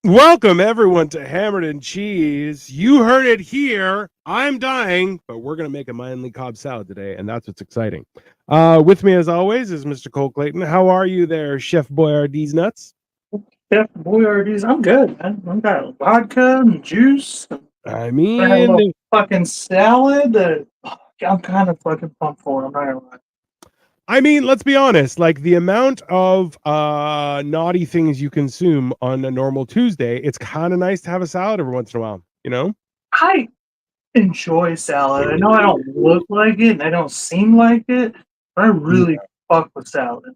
Welcome everyone to Hammered and Cheese. You heard it here. I'm dying, but we're gonna make a manly Cobb salad today, and that's what's exciting. With me, as always, is Mr. Cole Clayton. How are you there, Chef Boyardee's nuts? Chef Boyardee's, I'm good, man. I've got vodka and juice. I I had a little mean, fucking salad that I'm kind of fucking pumped for. I'm not gonna lie. let's be honest. Like the amount of naughty things you consume on a normal Tuesday, it's kind of nice to have a salad every once in a while. You know? I enjoy salad. I know I don't look like it and I don't seem like it, but I really fuck with salad.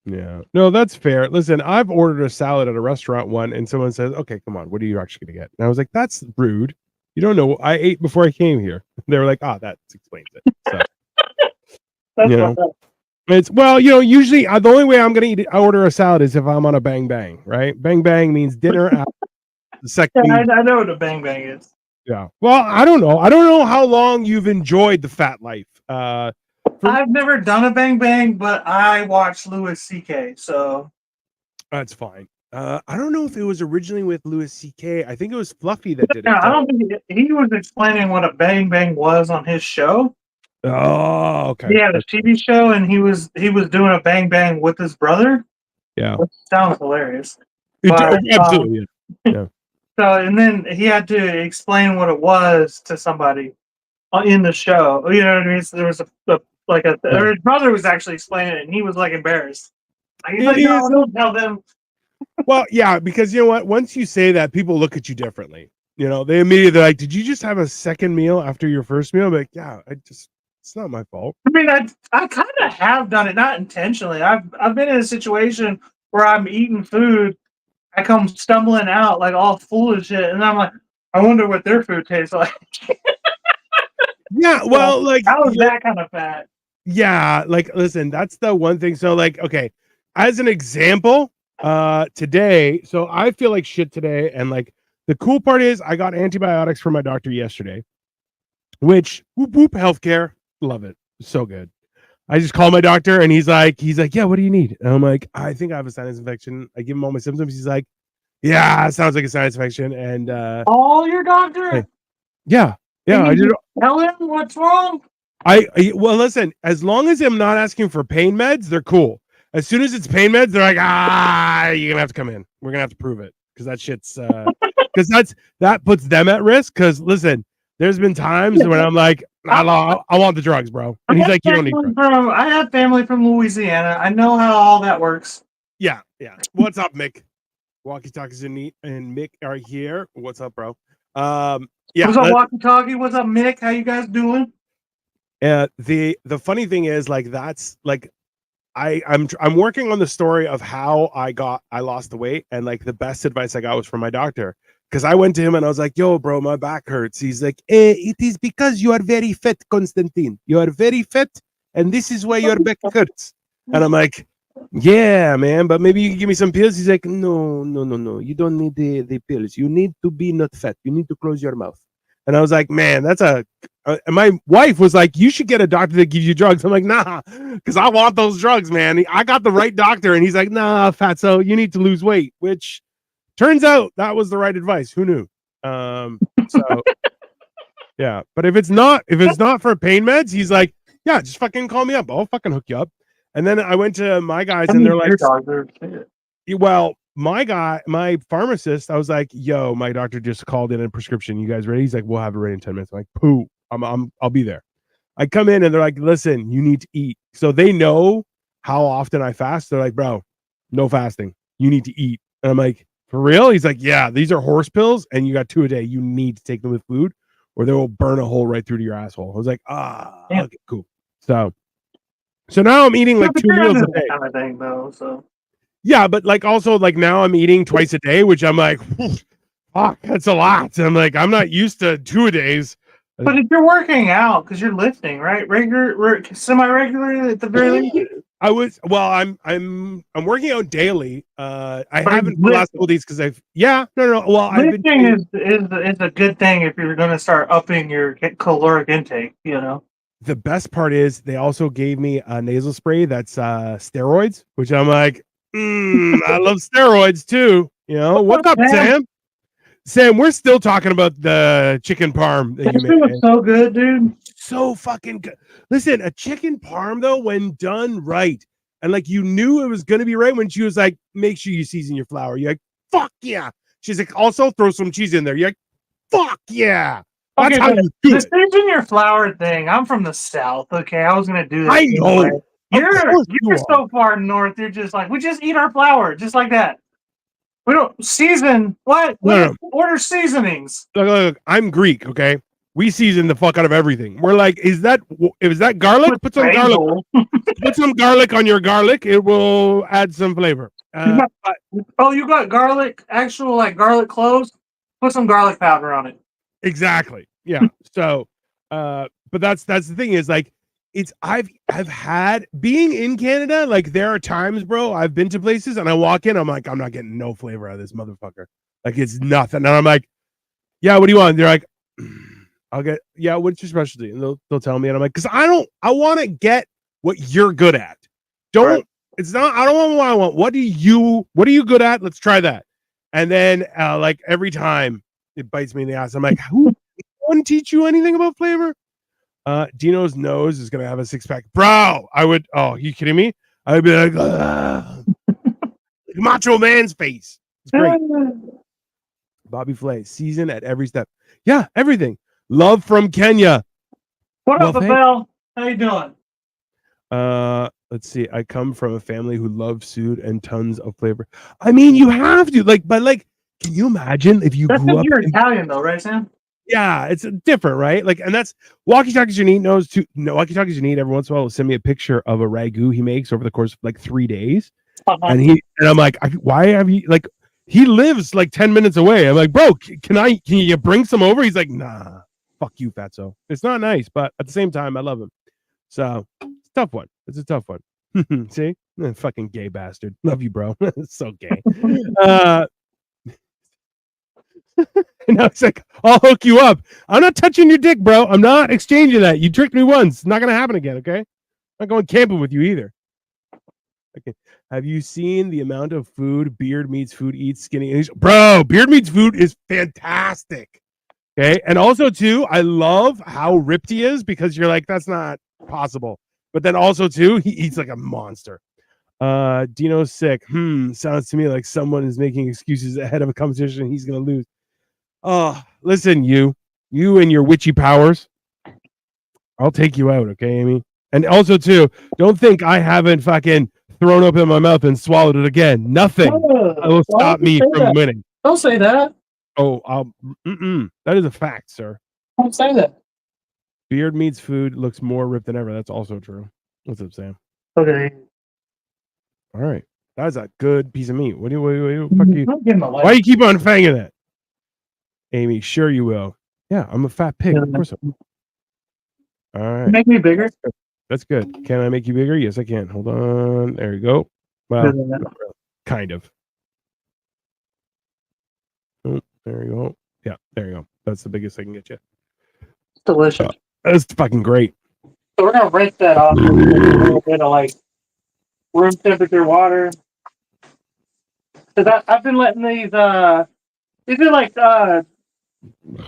Yeah. No, that's fair. Listen, I've ordered a salad at a restaurant one and someone says, "Okay, come on, what are you actually going to get?" And I was like, "That's rude. You don't know. I ate before I came here." They were like, "Ah, that explains it." So, That's you what know, it's well, usually the only way I'm going to I order a salad is if I'm on a bang bang, right? Bang bang means dinner. The second yeah, means I know what a bang bang is. yeah. Well, I don't know. I don't know how long you've enjoyed the fat life. For I've never done a bang bang, but I watched Louis C.K. So that's fine. I don't know if it was originally with Louis C.K. I think it was Fluffy that did it. yeah, I don't think he was explaining what a bang bang was on his show. Oh, okay. Yeah, the TV show, and he was doing a bang bang with his brother, Yeah. which sounds hilarious. But Absolutely. Yeah. so and then he had to explain what it was to somebody in the show. You know what I mean? So there was Yeah. or his brother was actually explaining it, and he was like embarrassed. Like, he's It like, is. no, don't tell them. Well, yeah, because you know what? Once you say that, people look at you differently. They immediately like, "Did you just have a second meal after your first meal?" I'm like, yeah, it's not my fault. I mean, I kind of have done it, not intentionally. I've been in a situation where I'm eating food, I come stumbling out like all full of shit, and I'm like, I wonder what their food tastes like. Yeah, So well, like, I was that kind of fat. yeah, like, listen, that's the one thing. So, like, okay, as an example, today, so I feel like shit today, and like, the cool part is I got antibiotics from my doctor yesterday, which whoop whoop healthcare, love it, so good. I just call my doctor and he's like, yeah, what do you need? And I'm like, I think I have a sinus infection. I give him all my symptoms. He's like, yeah, it sounds like a sinus infection. And All your doctor? yeah, Can I you did. just tell him what's wrong? Well, listen, as long as I'm not asking for pain meds, they're cool. As soon as it's pain meds, they're like, you're gonna have to come in. We're gonna have to prove it because that shit's because that puts them at risk. Because listen, there's been times when I'm like, I want the drugs, bro, and he's like, you don't need drugs. I have family from Louisiana. I know how all that works. Yeah, yeah. What's up, Mick? Walkie talkies and Mick are here. What's up, bro? Yeah. What's up, walkie talkie? What's up, Mick? How you guys doing? The funny thing is, like, that's like I'm working on the story of how I lost the weight, and like the best advice I got was from my doctor, because I went to him and I was like, yo, bro, my back hurts. He's like, it is because you are very fat, Constantine. You are very fat, and this is why your back hurts. And I'm like, yeah, man, but maybe you can give me some pills. He's like, no, no, no, no. You don't need the pills. You need to be not fat. You need to close your mouth. And I was like, man, that's and my wife was like, you should get a doctor that gives you drugs. I'm like, nah, because I want those drugs, man. I got the right doctor. And he's like, nah, fatso, you need to lose weight, which turns out that was the right advice. Who knew? So yeah. But if it's not for pain meds, he's like, yeah, just fucking call me up. I'll fucking hook you up. And then I went to my guys and they're like, well, my pharmacist, I was like, yo, my doctor just called in a prescription. You guys ready? He's like, we'll have it ready in 10 minutes. I'm like, poo, I'll be there. I come in and they're like, listen, you need to eat. So they know how often I fast. They're like, bro, no fasting. You need to eat. And I'm like, for real? He's like, yeah, these are horse pills and you got 2 a day. You need to take them with food or they will burn a hole right through to your asshole. I was like, okay, cool. So now I'm eating like 2 meals a day. Kind of thing, though. So yeah, but like also like now I'm eating twice a day, which I'm like, fuck, that's a lot. And I'm like, I'm not used to 2 a days. But if you're working out because you're lifting, right? Semi-regular at the very least. I was I'm working out daily. I haven't for the last couple of days because I've no. Well, lifting is a good thing if you're going to start upping your caloric intake. The best part is they also gave me a nasal spray that's steroids, which I'm like, I love steroids too. What's up, man? Sam? Sam, we're still talking about the chicken parm that That you shit made. was so good, dude. So fucking good. Listen, a chicken parm though, when done right, and like you knew it was gonna be right when she was like, "Make sure you season your flour." You're like, "Fuck yeah!" She's like, "Also throw some cheese in there." You're like, "Fuck yeah!" That's Okay, how but you do the it. season your flour thing. I'm from the south. Okay, I was gonna do that. I know. Anyway. Of course you You're are. so far north. You're just like we just eat our flour just like that. We don't season what? We No, don't order seasonings. look, I'm Greek. Okay, we season the fuck out of everything. We're like, is that garlic? With Put some garlic. basil. Put some garlic on your garlic. It will add some flavor. Oh, you got garlic, actual like garlic cloves? Put some garlic powder on it. Exactly. Yeah. So, but that's the thing is like, I've had being in Canada, like there are times, bro, I've been to places and I walk in, I'm like, I'm not getting no flavor out of this motherfucker. Like it's nothing. And I'm like, yeah, what do you want? They're like, I'll get, yeah, what's your specialty? And they'll tell me. And I'm like, because I want to get what you're good at. Don't, Right. it's not, I don't want what I want. What are you good at? Let's try that. And then, like every time it bites me in the ass, I'm like, who wouldn't teach you anything about flavor? Dino's nose is gonna have a six pack, bro. I would. Oh, you kidding me? I would be like, Macho Man's face. It's great. Bobby Flay, season at every step. Yeah, everything. Love from Kenya. What Well, up, Abel? How you doing? Let's see. I come from a family who loves food and tons of flavor. I mean, you have to but can you imagine if you That's grew because up? you're Italian, though, right, Sam? Yeah, it's different, right? Like, and that's Walkie Talkies Janine knows too. No, Walkie Talkies Janine every once in a while will send me a picture of a ragu he makes over the course of like 3 days, and I'm like, why have you like? He lives like 10 minutes away. I'm like, bro, can you bring some over? He's like, nah, fuck you, fatso. It's not nice, but at the same time, I love him. So it's a tough one. It's a tough one. See, fucking gay bastard. Love you, bro. It's so gay. And I was like, I'll hook you up. I'm not touching your dick, bro. I'm not exchanging that. You tricked me once. It's not going to happen again, okay? I'm not going camping with you either. Okay. Have you seen the amount of food Beard Meats Food eats skinny? Bro, Beard Meats Food is fantastic. Okay. And also, too, I love how ripped he is because you're like, that's not possible. But then also, too, he eats like a monster. Dino's sick. Sounds to me like someone is making excuses ahead of a competition he's going to lose. Oh, listen, you and your witchy powers. I'll take you out, okay, Amy? And also, too, don't think I haven't fucking thrown up in my mouth and swallowed it again. Nothing will stop me from winning. Don't say that. Oh, that is a fact, sir. Don't say that. Beard Meats Food looks more ripped than ever. That's also true. What's up, Sam? Okay. All right. That's a good piece of meat. What do you fuck you? Why you keep on fanging it? Amy, sure you will. Yeah, I'm a fat pig. Of course I will. All right. Make me bigger. That's good. Can I make you bigger? Yes, I can. Hold on. There you go. Well, kind of. Oh, there you go. Yeah, there you go. That's the biggest I can get you. It's delicious. That's fucking great. So we're gonna rinse that off with a little bit of like room temperature water. Because I've been letting these are like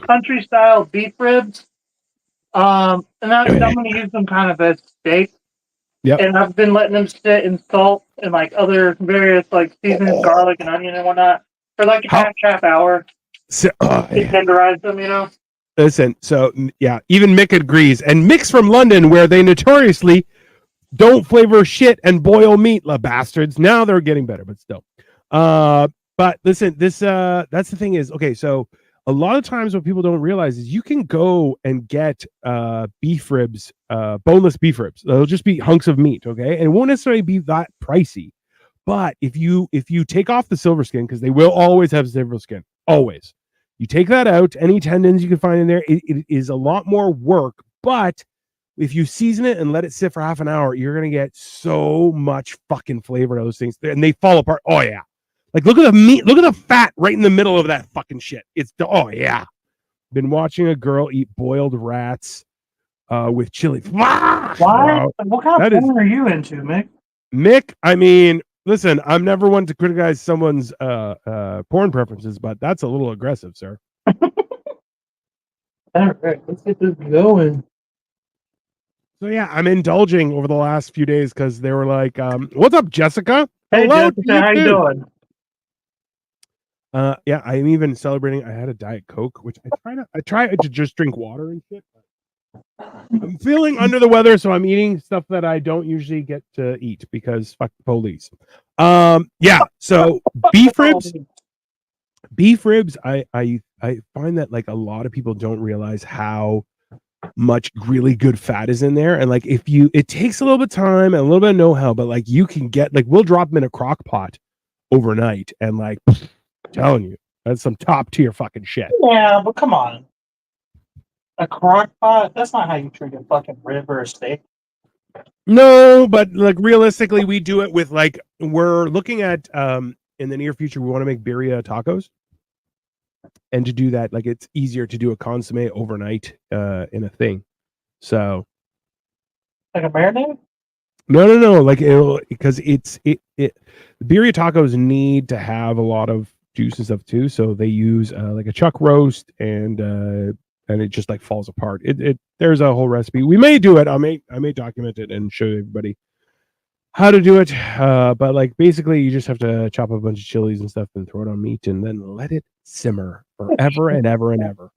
country style beef ribs. And I'm gonna use them kind of as steak. Yeah. And I've been letting them sit in salt and like other various like seasoned garlic and onion and whatnot for like a half hour. So, tenderize them, you know. Listen, so yeah, even Mick agrees. And Mick's from London, where they notoriously don't flavor shit and boil meat, la bastards. Now they're getting better, but still. But listen, this that's the thing is, okay, so a lot of times what people don't realize is you can go and get beef ribs, boneless beef ribs. They'll just be hunks of meat, okay? And it won't necessarily be that pricey. But if you take off the silver skin, because they will always have silver skin, always. You take that out, any tendons you can find in there, it is a lot more work. But if you season it and let it sit for half an hour, you're going to get so much fucking flavor to those things. And they fall apart. Oh, yeah. Like, look at the meat. Look at the fat right in the middle of that fucking shit. Oh, yeah. Been watching a girl eat boiled rats with chili. Why? What kind of porn are you into, Mick? Mick, I mean, Listen, I'm never one to criticize someone's porn preferences, but that's a little aggressive, sir. All right, let's get this going. So yeah, I'm indulging over the last few days because they were like, "What's up, Jessica? Hey, Hello Jessica, to you how you too." doing? Yeah, I'm even celebrating. I had a Diet Coke, which I try to just drink water and shit. I'm feeling under the weather, so I'm eating stuff that I don't usually get to eat because fuck the police. Yeah. So beef ribs, beef ribs. I find that like a lot of people don't realize how much really good fat is in there, and like if you, it takes a little bit of time and a little bit of know-how, but like you can get like we'll drop them in a crock pot overnight, and like telling you that's some top tier fucking shit. Yeah, but come on. A crock pot? That's not how you treat a fucking rib or a steak. No, but like realistically, we do it with like we're looking at in the near future we want to make birria tacos. And to do that, like it's easier to do a consomme overnight in a thing. So Like a marinade? no, like it'll because the birria tacos need to have a lot of juice and stuff too. So they use like a chuck roast and it just like falls apart. It there's a whole recipe. We may do it. I may document it and show everybody how to do it. But like basically you just have to chop up a bunch of chilies and stuff and throw it on meat and then let it simmer forever and ever and ever.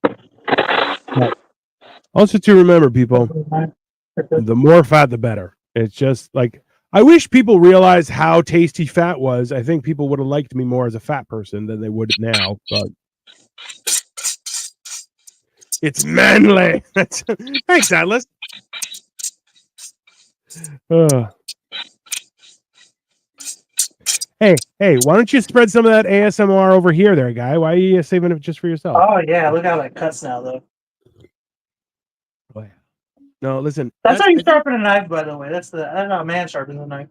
But also to remember, people, the more fat the better. It's just like I wish people realized how tasty fat was. I think people would have liked me more as a fat person than they would now, but it's manly. Thanks, Atlas. Hey, why don't you spread some of that ASMR over here there, guy? Why are you saving it just for yourself? Oh yeah, look how that cuts now though. Oh, yeah. No, listen. That's how you sharpen a knife, by the way. That's how a man sharpens a knife.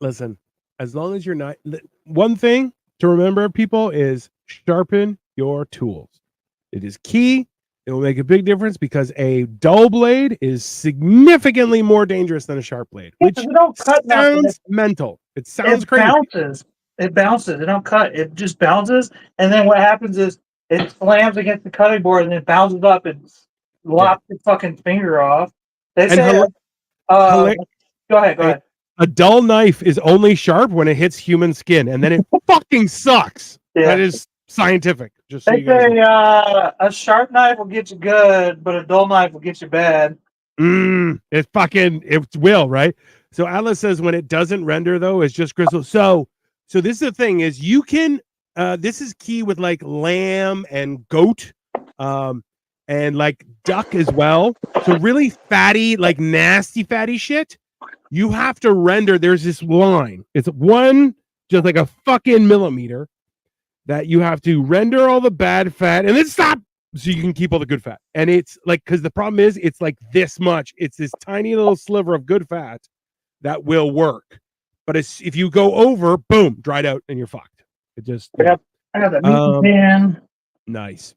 Listen, as long as you're not, one thing to remember, people, is sharpen your tools. It is key. It will make a big difference because a dull blade is significantly more dangerous than a sharp blade, which sounds mental. It sounds crazy. It bounces. It don't cut. It just bounces. And then what happens is it slams against the cutting board and it bounces up and lops your fucking finger off. They say, go ahead. A dull knife is only sharp when it hits human skin, and then it fucking sucks. Yeah. That is scientific. Just so they say a sharp knife will get you good, but a dull knife will get you bad. It will, right? So Atlas says when it doesn't render though, it's just gristle. So this is the thing is you can this is key with like lamb and goat and like duck as well. So really fatty, like nasty fatty shit. You have to render. There's this line. It's one, just like a fucking millimeter, that you have to render all the bad fat and then stop so you can keep all the good fat. And it's like, because the problem is, it's like this much. It's this tiny little sliver of good fat that will work. But if you go over, boom, dried out and you're fucked. It just. I got that meat pan. Nice.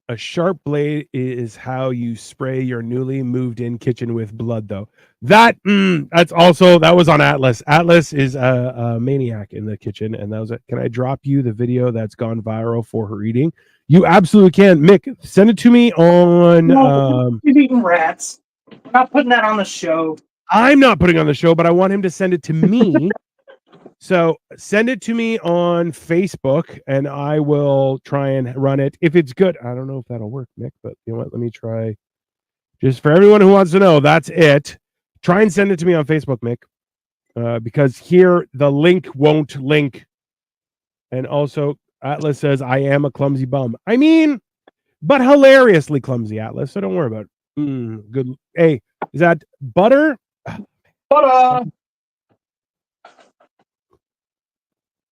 A sharp blade is how you spray your newly moved in kitchen with blood, though. That was on Atlas. Atlas is a maniac in the kitchen, and that was it. Can I drop you the video that's gone viral for her eating? You absolutely can. Mick, send it to me on. No, he's eating rats. I'm not putting that on the show. I'm not putting it on the show, but I want him to send it to me. So send it to me on Facebook, and I will try and run it. If it's good, I don't know if that'll work, Nick, but you know what? Let me try. Just for everyone who wants to know, that's it. Try and send it to me on Facebook, Mick, because here the link won't link. And also, Atlas says, I am a clumsy bum. I mean, but hilariously clumsy, Atlas, so don't worry about it. Good. Hey, is that butter? Butter!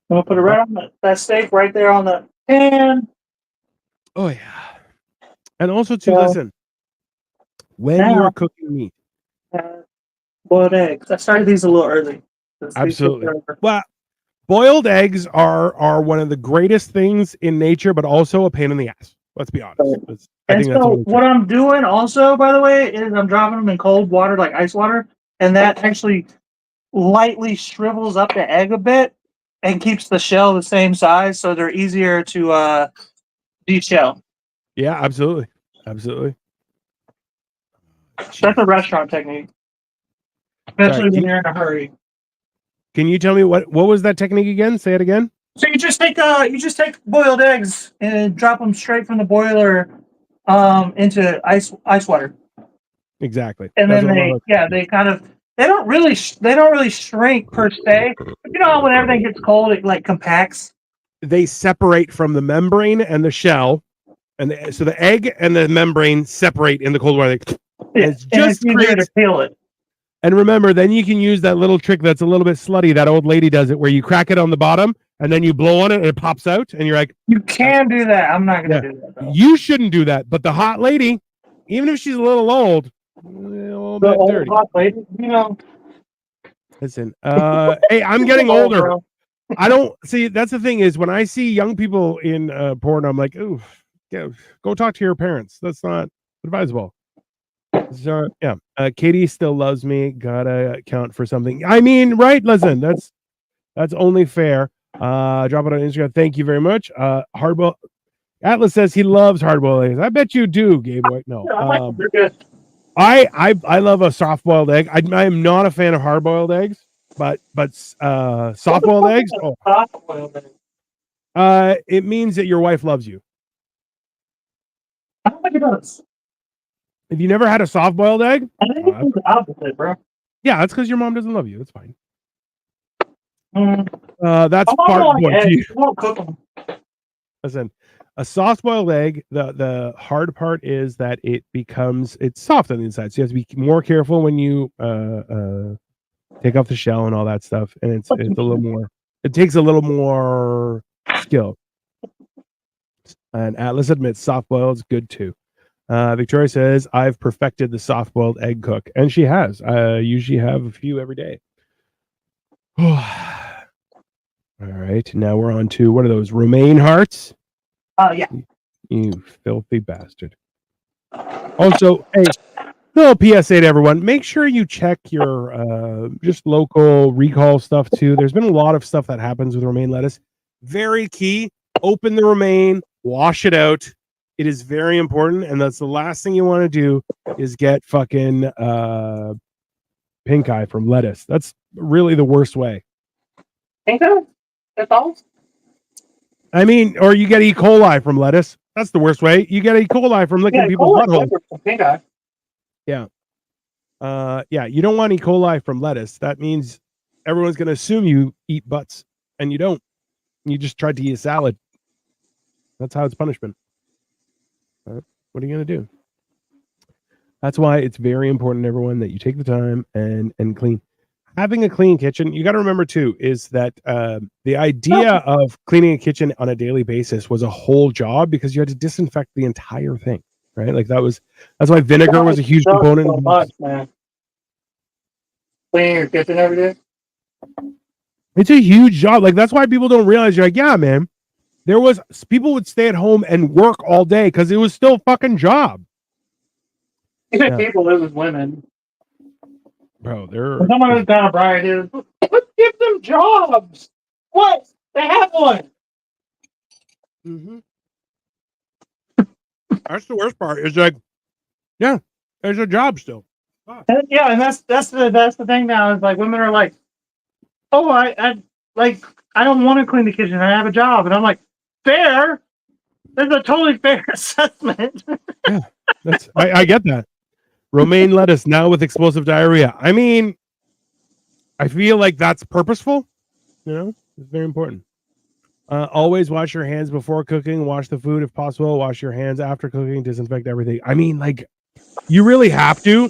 I'm gonna put it right on that steak right there on the pan. Oh yeah. And also to listen, when you are cooking meat. Boiled eggs. I started these a little early. Absolutely. Well, boiled eggs are one of the greatest things in nature, but also a pain in the ass. Let's be honest. What I'm doing also, by the way, is I'm dropping them in cold water, like ice water, and that actually lightly shrivels up the egg a bit and keeps the shell the same size, so they're easier to deshell. Yeah, absolutely. Absolutely. That's a restaurant technique, especially Sorry, when you're in a hurry. can you tell me what was that technique again? Say it again. So you just take boiled eggs and drop them straight from the boiler into ice water, Exactly. and That's then what I'm they don't really shrink per se. But you know how when everything gets cold, it like compacts. They separate from the membrane and the shell, and so the egg and the membrane separate in the cold water. Yeah. It's just easier to peel it. And remember, then you can use that little trick that's a little bit slutty. That old lady does it, where you crack it on the bottom and then you blow on it and it pops out, and you're like, you can do that. I'm not gonna do that. Though. You shouldn't do that. But the hot lady, even if she's a little old, a little bit dirty. Hot lady, you know. Listen, hey, I'm getting older. I don't see. That's the thing is when I see young people in porn, I'm like, ooh, go talk to your parents. That's not advisable. So yeah, Katie still loves me. Gotta count for something. I mean, right? Listen, that's only fair. Drop it on Instagram. Thank you very much. Hardboiled Atlas says he loves hardboiled eggs. I bet you do, Gay Boy. No, I love a soft boiled egg. I am not a fan of hard boiled eggs, but soft boiled eggs. Oh, it means that your wife loves you. I don't think it does. If you never had a soft boiled egg, I think it's the opposite, bro. Yeah, that's because your mom doesn't love you. That's fine. Mm. That's part one. You won't cook them. Listen, a soft boiled egg, the hard part is that it's soft on the inside. So you have to be more careful when you take off the shell and all that stuff. And it's a little more, it takes a little more skill. And Atlas admits soft boiled is good too. Victoria says, I've perfected the soft boiled egg cook. And she has. I usually have a few every day. All right. Now we're on to what are those? Romaine hearts? Yeah. You filthy bastard. Also, hey, little PSA to everyone. Make sure you check your just local recall stuff too. There's been a lot of stuff that happens with romaine lettuce. Very key. Open the romaine, wash it out. It is very important, and that's the last thing you want to do is get fucking pink eye from lettuce. That's really the worst way. Pink eye? That's all? I mean, or you get E. coli from lettuce. That's the worst way. You get E. coli from licking people's buttholes. Pink eye. Yeah. Yeah, you don't want E. coli from lettuce. That means everyone's going to assume you eat butts, and you don't. You just tried to eat a salad. That's how it's punishment. What are you going to do? That's why it's very important, everyone, that you take the time and clean. Having a clean kitchen, you got to remember too, is that the idea of cleaning a kitchen on a daily basis was a whole job because you had to disinfect the entire thing, right? Like that's why vinegar was a huge component. So much, man. Cleaning your kitchen every day. It's a huge job. Like that's why people don't realize. You're like, yeah, man. People would stay at home and work all day because it was still a fucking job. Even people live with women. Bro, they're someone who's down a bride is. Let's give them jobs. What? They have one. Mm-hmm. That's the worst part. It's like, yeah, there's a job still. Oh. Yeah, and that's the thing now. Is like women are like, oh, I don't want to clean the kitchen. I have a job, and I'm like, fair. That's a totally fair assessment. Yeah, I get that. Romaine lettuce now with explosive diarrhea. I mean, I feel like that's purposeful. You know, it's very important. Always wash your hands before cooking. Wash the food if possible. Wash your hands after cooking. Disinfect everything. I mean, like, you really have to,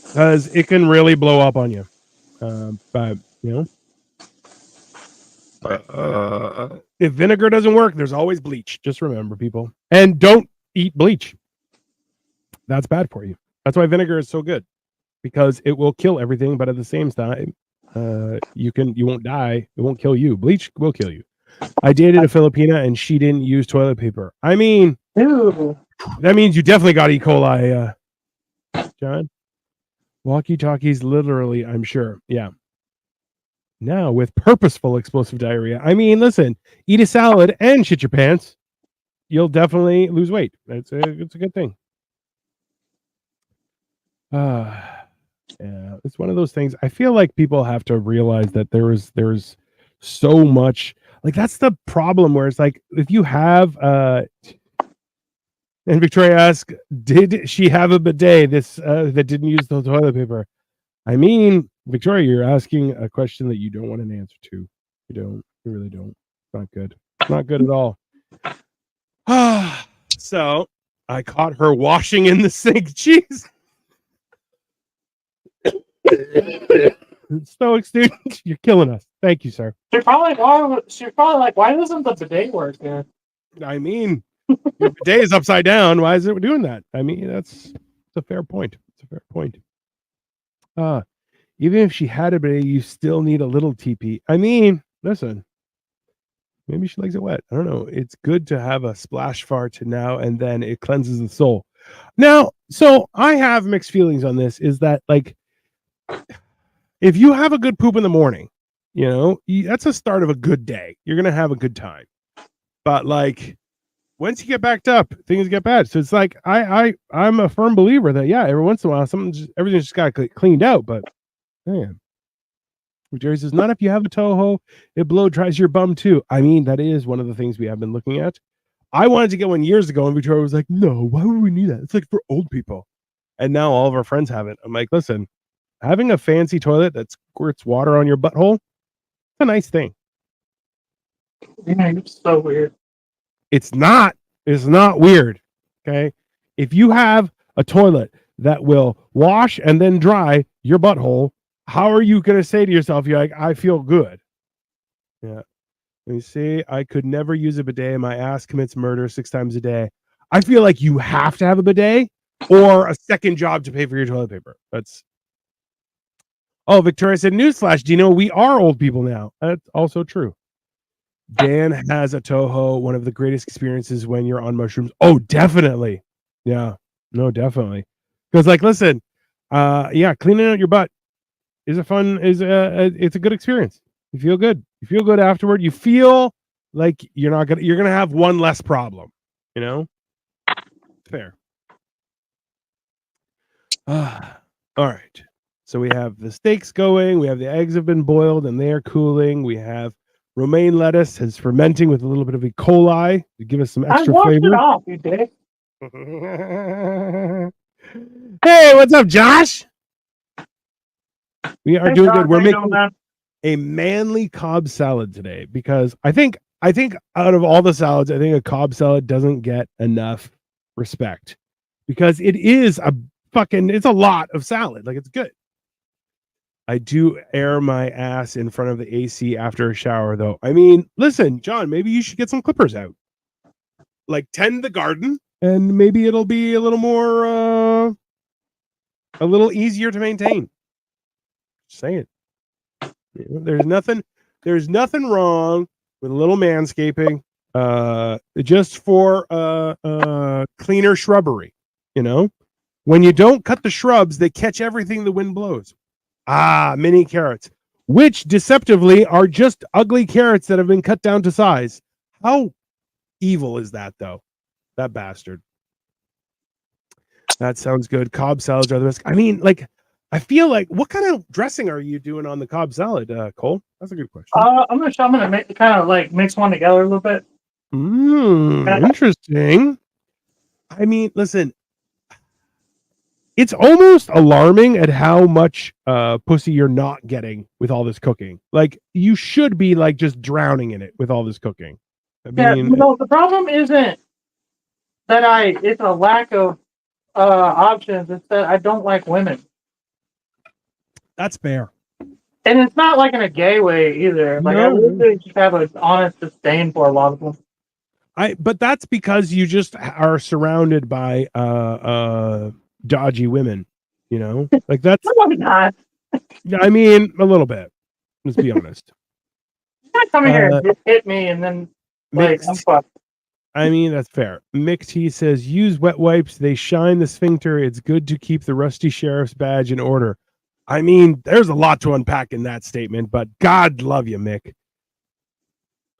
because it can really blow up on you. But you know, if vinegar doesn't work, there's always bleach. Just remember, people, and don't eat bleach. That's bad for you. That's why vinegar is so good, because it will kill everything, but at the same time, you won't die. It won't kill you. Bleach will kill you. I dated a Filipina and she didn't use toilet paper. I mean, Ew. That means you definitely got E. coli, John. Walkie-talkies, literally, I'm sure. Yeah. Now with purposeful explosive diarrhea. I mean, listen, eat a salad and shit your pants. You'll definitely lose weight. It's a good thing. Yeah, it's one of those things. I feel like people have to realize that there's so much, like, that's the problem, where it's like, if you have and Victoria asks, did she have a bidet this that didn't use the toilet paper? I mean, Victoria, you're asking a question that you don't want an answer to. You don't. You really don't. It's not good. It's not good at all. So I caught her washing in the sink. Jeez. Stoic student, you're killing us. Thank you, sir. She's probably like, why doesn't the bidet work here? I mean, your bidet is upside down. Why is it doing that? I mean, it's a fair point. It's a fair point. Even if she had a bidet, you still need a little TP. I mean, listen, maybe she likes it wet. I don't know. It's good to have a splash fart now and then. It cleanses the soul. Now, so I have mixed feelings on this. Is that, like, if you have a good poop in the morning, that's the start of a good day. You're gonna have a good time. But, like, once you get backed up, things get bad. So it's like, I'm a firm believer that, yeah, every once in a while, everything's just got cleaned out. But man, Jerry says, not if you have a Toho, it blow dries your bum too. I mean, that is one of the things we have been looking at. I wanted to get one years ago, and Victoria was like, no, why would we need that? It's like for old people. And now all of our friends have it. I'm like, listen, having a fancy toilet that squirts water on your butthole, it's a nice thing. Yeah, it's so weird. It's not weird. Okay. If you have a toilet that will wash and then dry your butthole, how are you going to say to yourself, you're like, I feel good? Yeah. Let me see. I could never use a bidet. My ass commits murder 6 times a day. I feel like you have to have a bidet or a second job to pay for your toilet paper. Oh, Victoria said, newsflash, do you know we are old people now? That's also true. Dan has a Toho, one of the greatest experiences when you're on mushrooms. Oh, definitely. Yeah. No, definitely. Because, like, listen, cleaning out your butt is it's a good experience. You feel good. You feel good afterward. You feel like you're gonna have one less problem. Fair. All right. So we have the steaks going. We have the eggs have been boiled and they are cooling. We have romaine lettuce is fermenting with a little bit of E. coli to give us some extra flavor. It off, you dick. Hey, what's up, Josh? We are doing good. We're making a manly Cobb salad today because I think out of all the salads, I think a Cobb salad doesn't get enough respect because it is it's a lot of salad. Like, it's good. I do air my ass in front of the AC after a shower, though. I mean, listen, John, maybe you should get some clippers out. Like, tend the garden, and maybe it'll be a little more, a little easier to maintain. Just saying. There's nothing wrong with a little manscaping, just for cleaner shrubbery. When you don't cut the shrubs, they catch everything the wind blows. Mini carrots, which deceptively are just ugly carrots that have been cut down to size. How evil is that, though? That bastard. That sounds good. Cobb salads are the best. I mean, like, I feel like, what kind of dressing are you doing on the Cobb salad, Cole? That's a good question. I'm gonna kind of like mix one together a little bit. Interesting. I mean, listen, it's almost alarming at how much pussy you're not getting with all this cooking. Like, you should be, like, just drowning in it with all this cooking. I mean, the problem isn't that it's a lack of options. It's that I don't like women. That's fair. And it's not like in a gay way either. Like, I really just have an honest disdain for a lot of them. But that's because you just are surrounded by dodgy women, like that's. No, I'm not. I mean, a little bit. Let's be honest. You're not coming here and just hit me and then, like, I'm fucked. I mean, that's fair. Mick T says, use wet wipes. They shine the sphincter. It's good to keep the rusty sheriff's badge in order. I mean, there's a lot to unpack in that statement, but God love you, Mick.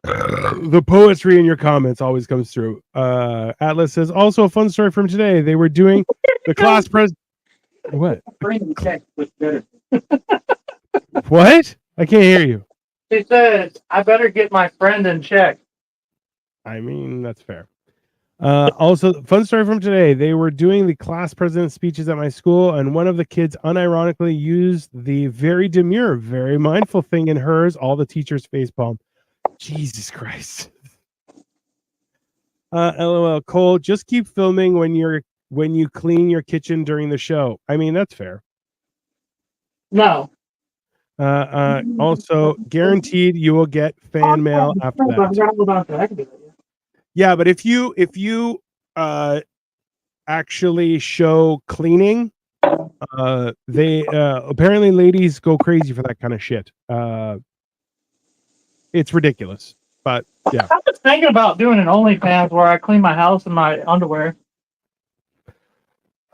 The poetry in your comments always comes through. Atlas says, also a fun story from today. They were doing the class pres. What? What? I can't hear you. She says, I better get my friend in check. I mean, that's fair. Also, fun story from today. They were doing the class president speeches at my school, and one of the kids unironically used the very demure, very mindful thing in hers, all the teachers facepalm. Jesus Christ. LOL. Cole, just keep filming when you clean your kitchen during the show. I mean, that's fair. No. Also, guaranteed you will get fan mail after that. Yeah, but if you actually show cleaning, they apparently ladies go crazy for that kind of shit. It's ridiculous, but yeah. I was thinking about doing an OnlyFans where I clean my house in my underwear.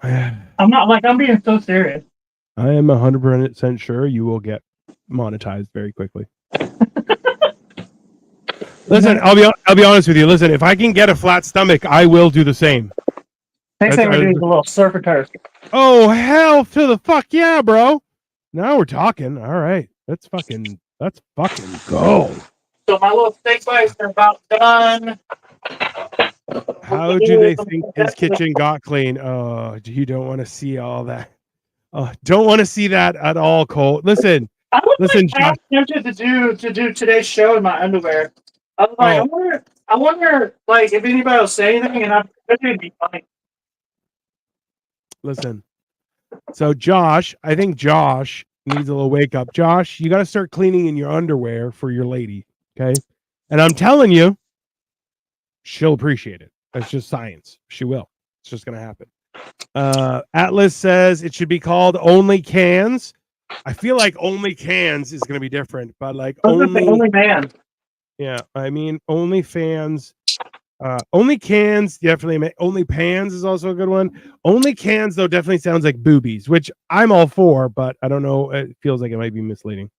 I'm being so serious. I am 100% sure you will get monetized very quickly. Listen, I'll be honest with you. Listen, if I can get a flat stomach, I will do the same. Next thing we do is a little surfer turf. Oh, hell to the fuck yeah, bro. Now we're talking. All right. Let's fucking go. So my little steak bites are about done. How do they think his kitchen got clean? Oh, you don't want to see all that. Oh, don't want to see that at all, Cole. Listen, Josh. I'm tempted to do today's show in my underwear. I was like, I wonder, like, if anybody will say anything, and I think it'd be funny. Listen, so Josh, I think Josh needs a little wake up. Josh, you got to start cleaning in your underwear for your lady, okay? And I'm telling you, she'll appreciate it. That's just science. She will. It's just gonna happen. Atlas says it should be called Only Cans. I feel like Only Cans is gonna be different, but like only man. Yeah, I mean Only Fans. Only Cans definitely. Only Pans is also a good one. Only Cans though definitely sounds like boobies, which I'm all for, but I don't know. It feels like it might be misleading.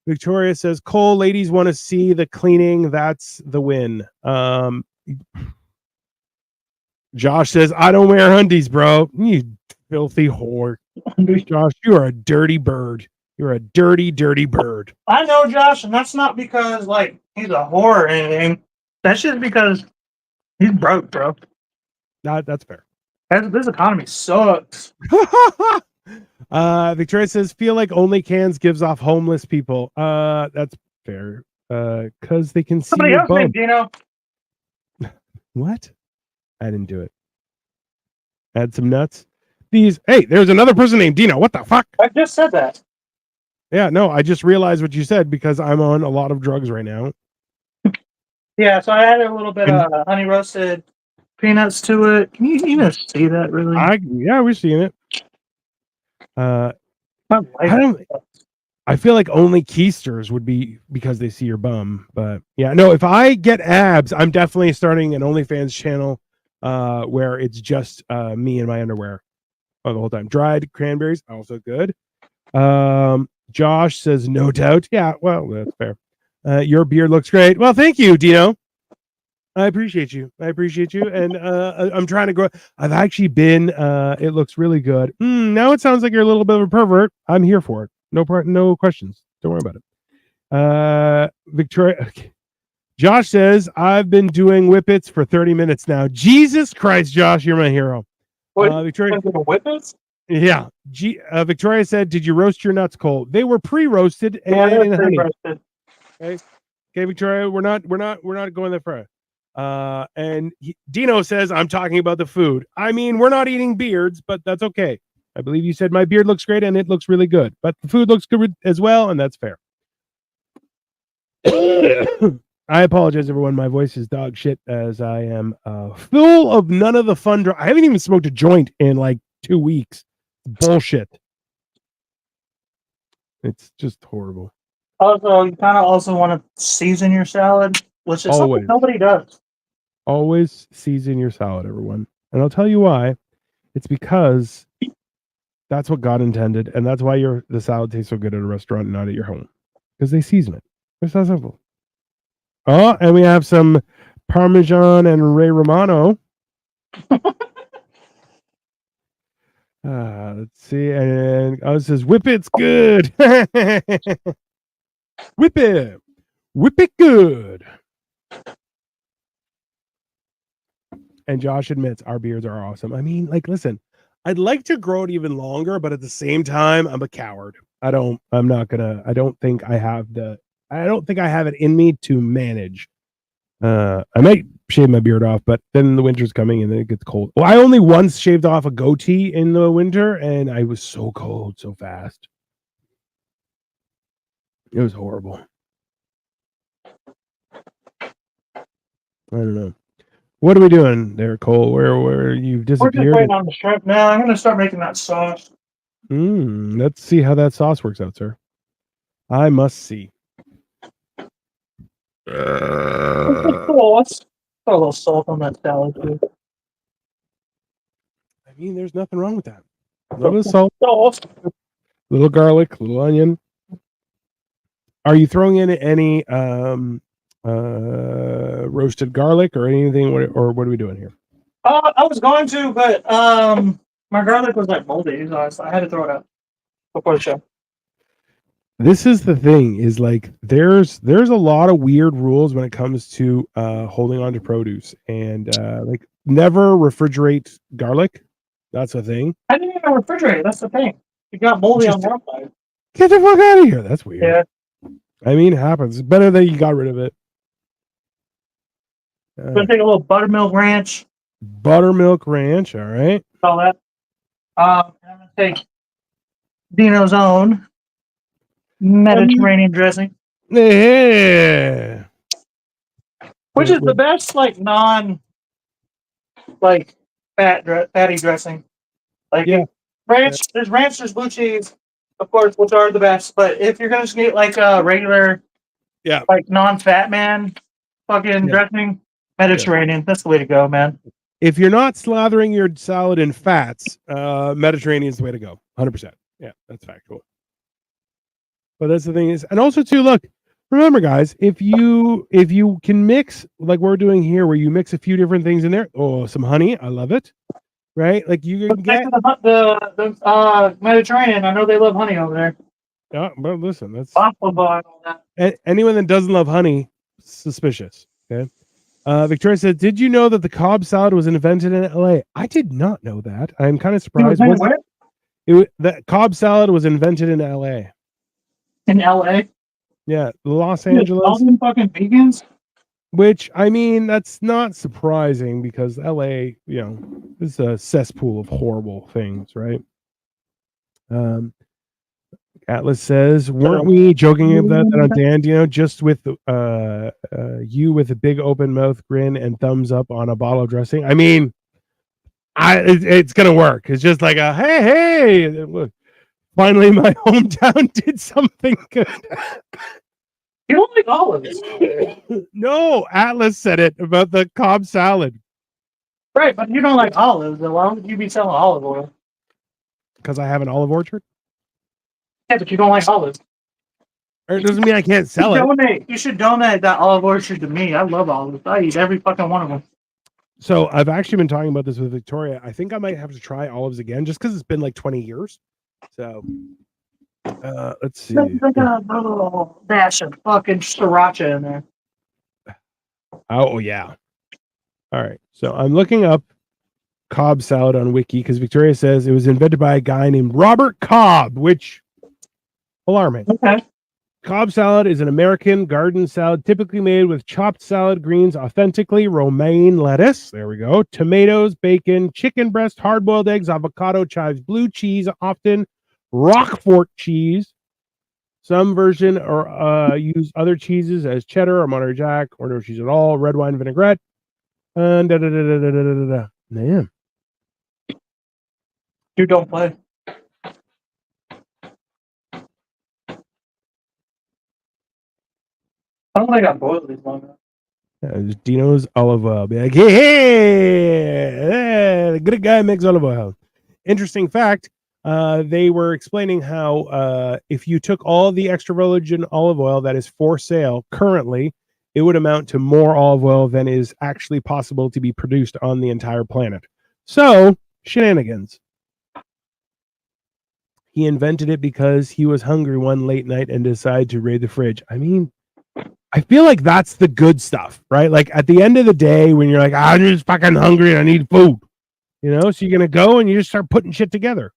Victoria says, Cole, ladies want to see the cleaning. That's the win. Josh says, I don't wear undies, bro. You filthy whore. Josh, you are a dirty bird. You're a dirty, dirty bird. I know, Josh, and that's not because, like, he's a whore or anything. That's just because he's broke, bro. That's fair. This economy sucks. Victoria says, feel like Only Cans gives off homeless people. That's fair. Because they can see Somebody your else bum. named Dino. What? I didn't do it. Add some nuts. Hey, there's another person named Dino. What the fuck? I just said that. Yeah, no, I just realized what you said because I'm on a lot of drugs right now. Yeah, so I added a little bit of honey roasted peanuts to it. Can you even see that, really? Yeah, we're seeing it. I feel like only keisters would be because they see your bum, but yeah, no. If I get abs, I'm definitely starting an OnlyFans channel, where it's just me in my underwear the whole time. Dried cranberries, also good. Josh says, no doubt. Yeah, well, that's fair. Your beard looks great. Well, thank you, Dino. I appreciate you. And I'm trying to grow. I've actually been. It looks really good. Now it sounds like you're a little bit of a pervert. I'm here for it. No questions. Don't worry about it. Victoria. Okay. Josh says, I've been doing whippets for 30 minutes now. Jesus Christ, Josh, you're my hero. Victoria. Whippets? Yeah. Victoria said, did you roast your nuts, Cole? They were pre-roasted and honey. Okay, Victoria, we're not going that far. And Dino says, I'm talking about the food. I mean, we're not eating beards, but that's okay. I believe you said my beard looks great and it looks really good, but the food looks good as well, and that's fair. I apologize, everyone. My voice is dog shit as I am full of none of the fun. I haven't even smoked a joint in like 2 weeks. Bullshit. It's just horrible. Also, you kind of also want to season your salad, which is something nobody does. Always season your salad, everyone. And I'll tell you why. It's because that's what God intended, and that's why the salad tastes so good at a restaurant and not at your home. Because they season it. It's that simple. Oh, and we have some Parmesan and Ray Romano. Let's see. And it says, whip it's good. Whip it. Whip it good. And Josh admits our beards are awesome. I mean, like, listen, I'd like to grow it even longer, but at the same time, I'm a coward. I don't think I have it in me to manage. I might shave my beard off, but then the winter's coming and then it gets cold. Well, I only once shaved off a goatee in the winter and I was so cold so fast. It was horrible. I don't know. What are we doing there, Cole? Where you've disappeared? We're just waiting on the shrimp now. I'm gonna start making that sauce. Let's see how that sauce works out, sir. I must see. Sauce. Put a little salt on that salad too. I mean, there's nothing wrong with that. A little bit of salt, Sauce. little garlic, little onion. Are you throwing in any roasted garlic or anything, or what are we doing here? I was going to, but my garlic was like moldy, so I had to throw it out before the show. This is the thing, is like there's a lot of weird rules when it comes to holding on to produce, and like never refrigerate garlic. That's a thing. I didn't even refrigerate it. That's the thing. It got moldy on one side. Get the fuck out of here. That's weird. Yeah. I mean, it happens. It's better that you got rid of it. I'm gonna take a little buttermilk ranch. Buttermilk ranch, all right. All that. I'm gonna take Dino's own Mediterranean dressing. Yeah. Which is the best, like, like, fatty dressing. Like, yeah. Ranch, there's ranch, there's blue cheese, of course, which are the best. But if you're gonna just get like a regular, like non-fat man, fucking dressing, Mediterranean, that's the way to go, man. If you're not slathering your salad in fats, Mediterranean is the way to go. 100%. Yeah, that's factual. But that's the thing is, and also too, look, remember, guys, if you can mix like we're doing here, where you mix a few different things in there. Oh, some honey, I love it. Right, like you can get the Mediterranean. I know they love honey over there. Yeah, but listen, that's anyone that doesn't love honey, suspicious. Okay. Victoria said, "Did you know that the Cobb salad was invented in L.A.?" I did not know that. I'm kind of surprised. The Cobb salad was invented in L.A. In L.A. Yeah, Los Angeles. All them fucking vegans. Which, I mean, that's not surprising because LA, is a cesspool of horrible things, right? Atlas says, weren't we joking about that on Dan? Just with you with a big open mouth grin and thumbs up on a bottle of dressing. I mean, it's gonna work. It's just like a hey, look, finally my hometown did something good. You don't like olives. No, Atlas said it about the Cobb salad. Right, but you don't like olives, so why would you be selling olive oil? Because I have an olive orchard? Yeah, but you don't like olives. It doesn't mean I can't sell it. You should donate that olive orchard to me. I love olives. I eat every fucking one of them. So I've actually been talking about this with Victoria. I think I might have to try olives again just because it's been like 20 years. So let's see. There's a little dash of fucking sriracha in there. Oh, yeah. All right. So I'm looking up Cobb salad on Wiki because Victoria says it was invented by a guy named Robert Cobb, which alarming. Okay. Cobb salad is an American garden salad typically made with chopped salad greens, authentically romaine lettuce. There we go. Tomatoes, bacon, chicken breast, hard-boiled eggs, avocado, chives, blue cheese, often Roquefort cheese. Some version or use other cheeses as cheddar or Monterey Jack, or no cheese at all. Red wine vinaigrette. And Man. You don't play. I don't think I boiled these long enough. Dino's olive oil. Be like, hey, the good guy makes olive oil. Interesting fact. They were explaining how if you took all the extra virgin olive oil that is for sale currently, it would amount to more olive oil than is actually possible to be produced on the entire planet. So, shenanigans. He invented it because he was hungry one late night and decided to raid the fridge. I mean, I feel like that's the good stuff, right? Like at the end of the day, when you're like, I'm just fucking hungry and I need food, so you're going to go and you just start putting shit together.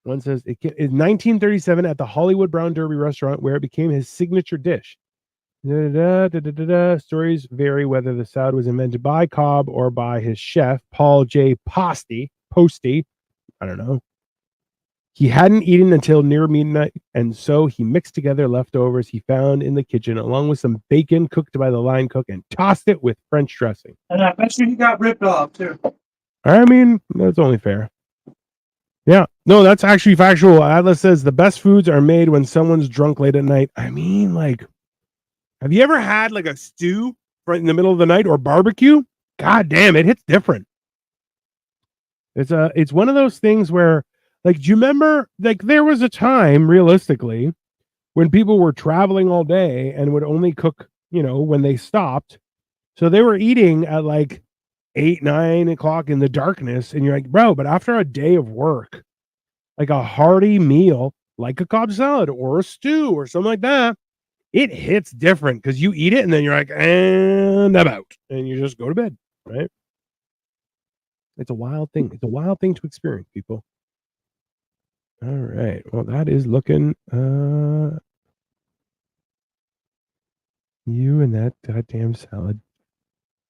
One says in 1937 at the Hollywood Brown Derby restaurant where it became his signature dish. Stories vary whether the salad was invented by Cobb or by his chef, Paul J. Posty. I don't know. He hadn't eaten until near midnight, and so he mixed together leftovers he found in the kitchen, along with some bacon cooked by the line cook, and tossed it with French dressing. And I bet you he got ripped off, too. I mean, that's only fair. Yeah. No, that's actually factual. Atlas says the best foods are made when someone's drunk late at night. I mean, like, have you ever had like a stew right in the middle of the night or barbecue? God damn, it hits different. It's one of those things where, like, do you remember, like, there was a time, realistically, when people were traveling all day and would only cook, when they stopped. So they were eating at like 8, 9 o'clock in the darkness. And you're like, bro, but after a day of work, like a hearty meal, like a Cobb salad or a stew or something like that, it hits different because you eat it and then you're like, and I'm out. And you just go to bed, right? It's a wild thing. It's a wild thing to experience, people. All right. Well, that is looking you and that goddamn salad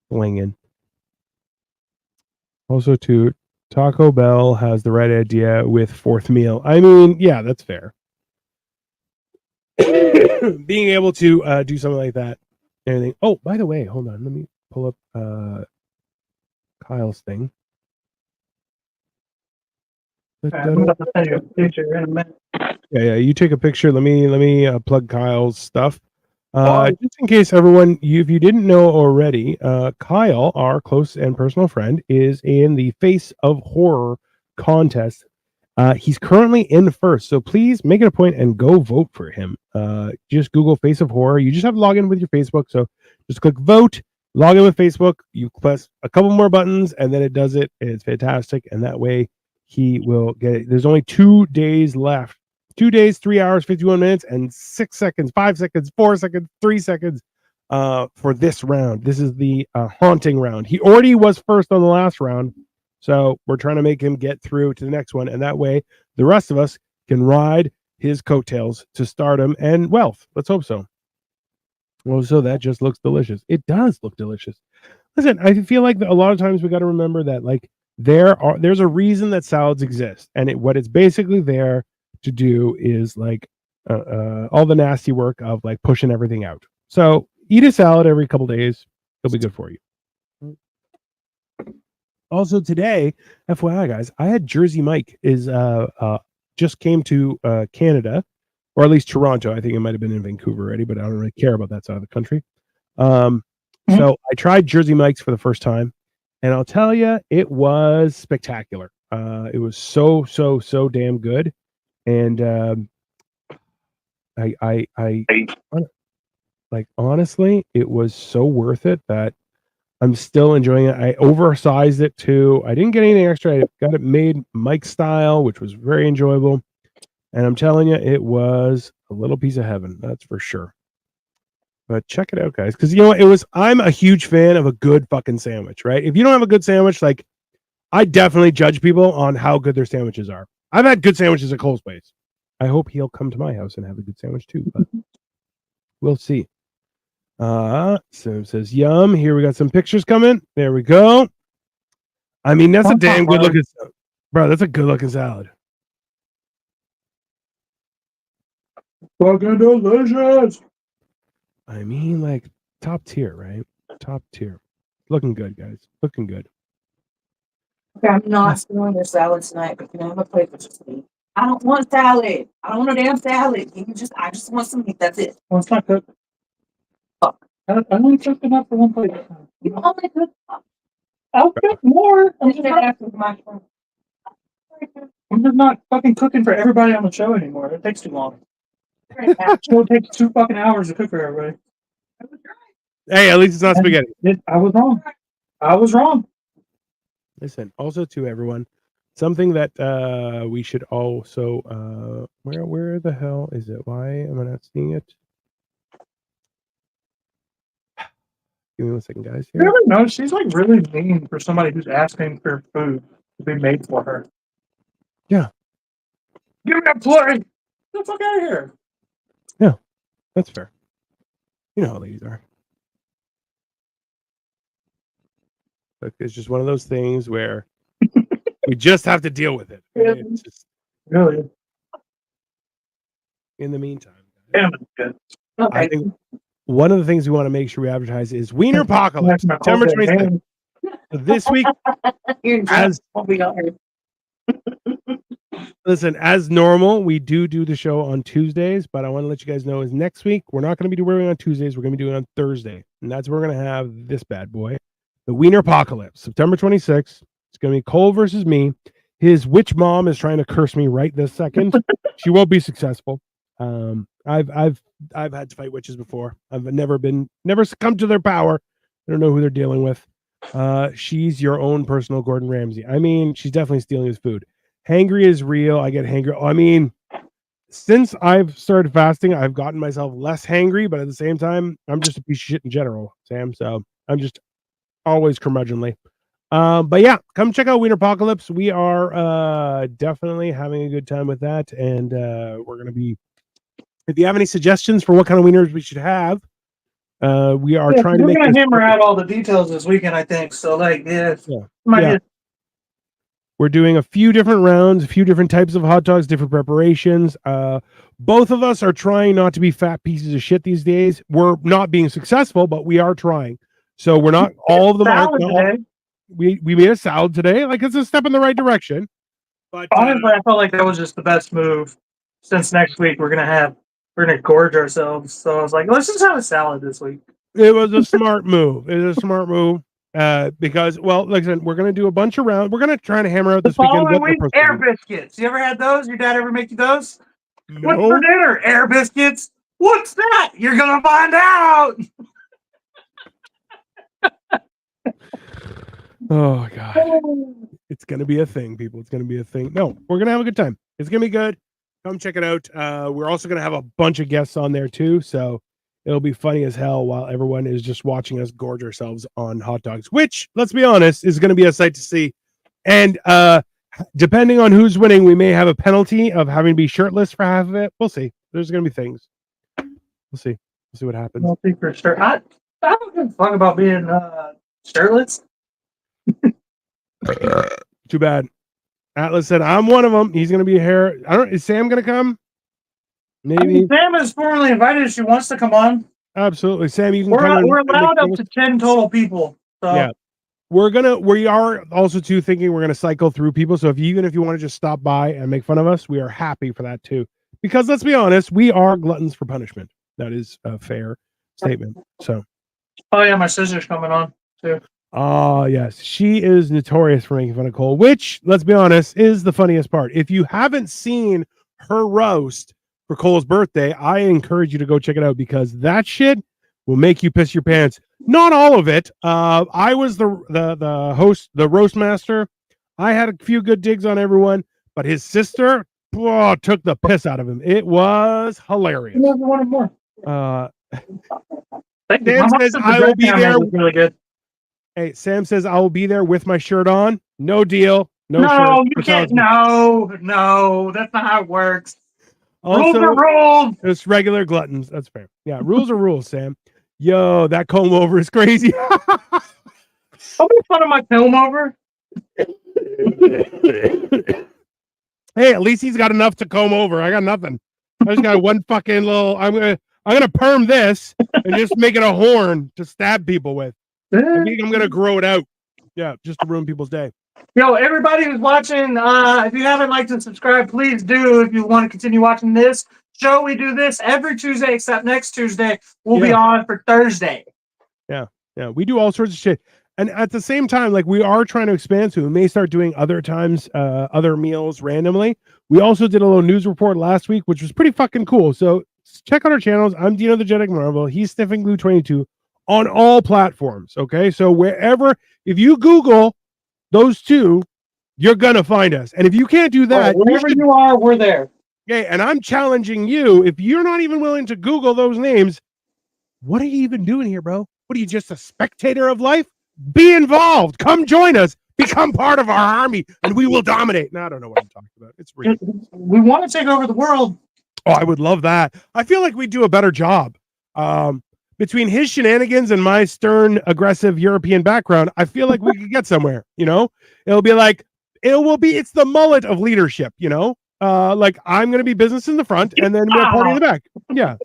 flinging. Also, too, Taco Bell has the right idea with fourth meal. I mean, yeah, that's fair. Being able to do something like that, anything. Oh, by the way, hold on. Let me pull up Kyle's thing. I'm about to send you a picture in a minute. Yeah. You take a picture. Let me plug Kyle's stuff. Just in case everyone, if you didn't know already, Kyle, our close and personal friend, is in the Face of Horror contest. He's currently in first, so please make it a point and go vote for him. Just Google Face of Horror. You just have to log in with your Facebook, so just click vote, log in with Facebook. You press a couple more buttons, and then it does it. And it's fantastic, and that way he will get it. There's only 2 days left. 2 days, 3 hours, 51 minutes, and 6 seconds, 5 seconds, 4 seconds, 3 seconds for this round. This is the haunting round. He already was first on the last round, so we're trying to make him get through to the next one, and that way the rest of us can ride his coattails to stardom and wealth. Let's hope so. Well, so that just looks delicious. It does look delicious. Listen, I feel like a lot of times we got to remember that, like, there's a reason that salads exist, and what it's basically there to do is like all the nasty work of like pushing everything out. So eat a salad every couple days. It'll be good for you. Also today, FYI guys, I had Jersey Mike just came to Canada, or at least Toronto. I think it might have been in Vancouver already, but I don't really care about that side of the country. So I tried Jersey Mike's for the first time, and I'll tell you, it was spectacular. It was so damn good. And I like, honestly, it was so worth it that I'm still enjoying it. I oversized it too. I didn't get anything extra. I got it made Mike style, which was very enjoyable. And I'm telling you, it was a little piece of heaven. That's for sure. But check it out, guys. Because you know what? I'm a huge fan of a good fucking sandwich, right? If you don't have a good sandwich, like, I definitely judge people on how good their sandwiches are. I've had good sandwiches at Cole's Place. I hope he'll come to my house and have a good sandwich too, but we'll see. So it says yum. Here we got some pictures coming. There we go. I mean, that's a damn good looking salad. Bro, that's a good looking salad. Fucking delicious. I mean, like, top tier, right? Top tier. Looking good, guys. Looking good. Okay, I'm not stealing your salad tonight, but can I have a plate with just meat? I don't want salad. I don't want a damn salad. I just want some meat. That's it. Well, it's not good. Fuck. I only cooked enough for one plate. You only cook. I'll cook more. I'm just after my phone. I'm just not fucking cooking for everybody on the show anymore. It takes too long. The show takes 2 fucking hours to cook for everybody. Hey, at least it's not spaghetti. I was wrong. I was wrong. Listen, also to everyone, something that we should also where the hell is it? Why am I not seeing it? Give me 1 second, guys. You Here. never know. She's like really mean for somebody who's asking for food to be made for her. Yeah. Give me a plate. Get the fuck out of here. That's fair. You know how ladies are. Look, it's just one of those things where we just have to deal with it. Yeah. It's just, Really? in the meantime, Damn, it's good. Okay. I think one of the things we want to make sure we advertise is Wiener Apocalypse, September 26th. This week, as listen, as normal, we do the show on Tuesdays, but I want to let you guys know is next week we're not going to be doing it on Tuesdays. We're going to be doing it on Thursday, and that's where we're going to have this bad boy, the Wiener Apocalypse, September 26th. It's going to be Cole versus me. His witch mom is trying to curse me right this second. She won't be successful. I've had to fight witches before. I've never succumbed to their power. I don't know who they're dealing with. She's your own personal Gordon Ramsay. I mean, she's definitely stealing his food. Hangry is real. I get hangry. I mean, since I've started fasting, I've gotten myself less hangry, but at the same time, I'm just a piece of shit in general, Sam. So I'm just always curmudgeonly. But yeah, come check out Wiener Apocalypse. We are definitely having a good time with that, and we're gonna be. If you have any suggestions for what kind of wieners we should have, we are trying to make. We're gonna hammer out all the details this weekend, I think. So, like, yeah. We're doing a few different rounds, a few different types of hot dogs, different preparations. Both of us are trying not to be fat pieces of shit these days. We're not being successful, but we are trying. So we're not all of them. We made a salad today. Like, it's a step in the right direction. But honestly, I felt like that was just the best move. Since next week we're gonna gorge ourselves. So I was like, let's just have a salad this week. It was a smart move. Because, well, like I said, we're gonna do a bunch of rounds. We're gonna try to hammer out this weekend. Week, air biscuits. You ever had those? Your dad ever make you those? No. What's for dinner? Air biscuits. What's that? You're gonna find out. Oh god, it's gonna be a thing, people. It's gonna be a thing. No, we're gonna have a good time. It's gonna be good. Come check it out. We're also gonna have a bunch of guests on there too, so it'll be funny as hell while everyone is just watching us gorge ourselves on hot dogs, which, let's be honest, is gonna be a sight to see. And depending on who's winning, we may have a penalty of having to be shirtless for half of it. We'll see. There's gonna be things. We'll see. We'll see what happens. I'll see for sure. I don't give a fuck about being shirtless. Too bad. Atlas said I'm one of them. He's gonna be here. Is Sam gonna come? Maybe. Sam is formally invited if she wants to come on. Absolutely, Sam. You can come. We're allowed up to 10 total people. So. Yeah, we are also too thinking we're gonna cycle through people. So even if you want to just stop by and make fun of us, we are happy for that too. Because let's be honest, we are gluttons for punishment. That is a fair statement. So. Oh yeah, my sister's coming on too. Oh, yes. She is notorious for making fun of Cole, which, let's be honest, is the funniest part. If you haven't seen her roast for Cole's birthday, I encourage you to go check it out because that shit will make you piss your pants. Not all of it. I was the host, the roast master. I had a few good digs on everyone, but his sister took the piss out of him. It was hilarious. One more. Dan says I will be there. Really good. Hey, Sam says I will be there with my shirt on. No deal. No shirt. You can't. No, that's not how it works. Also, rules are rules. It's regular gluttons. That's fair. Yeah, rules are rules, Sam. Yo, that comb over is crazy. Don't make fun of my comb over. Hey, at least he's got enough to comb over. I got nothing. I just got one fucking little. I'm gonna perm this and just make it a horn to stab people with. I think I'm gonna grow it out. Yeah, just to ruin people's day. Yo, everybody who's watching, if you haven't liked and subscribed, please do. If you want to continue watching this show, we do this every Tuesday except next Tuesday. We'll be on for Thursday. Yeah, we do all sorts of shit. And at the same time, like we are trying to expand, so we may start doing other times, other meals randomly. We also did a little news report last week, which was pretty fucking cool. So check out our channels. I'm Dino the Jeddick Marvel. He's Sniffing Glue 22 on all platforms. Okay, so wherever, if you Google those two, you're gonna find us. And if you can't do that, wherever you are, we're there. Okay, and I'm challenging you. If you're not even willing to Google those names, what are you even doing here, bro? What are you, just a spectator of life? Be involved. Come join us. Become part of our army, and we will dominate. No, I don't know what I'm talking about. It's real. We want to take over the world. Oh, I would love that. I feel like we do a better job. Between his shenanigans and my stern, aggressive European background, I feel like we could get somewhere. You know, it's the mullet of leadership. You know, like I'm going to be business in the front, and then we're party in the back. Yeah,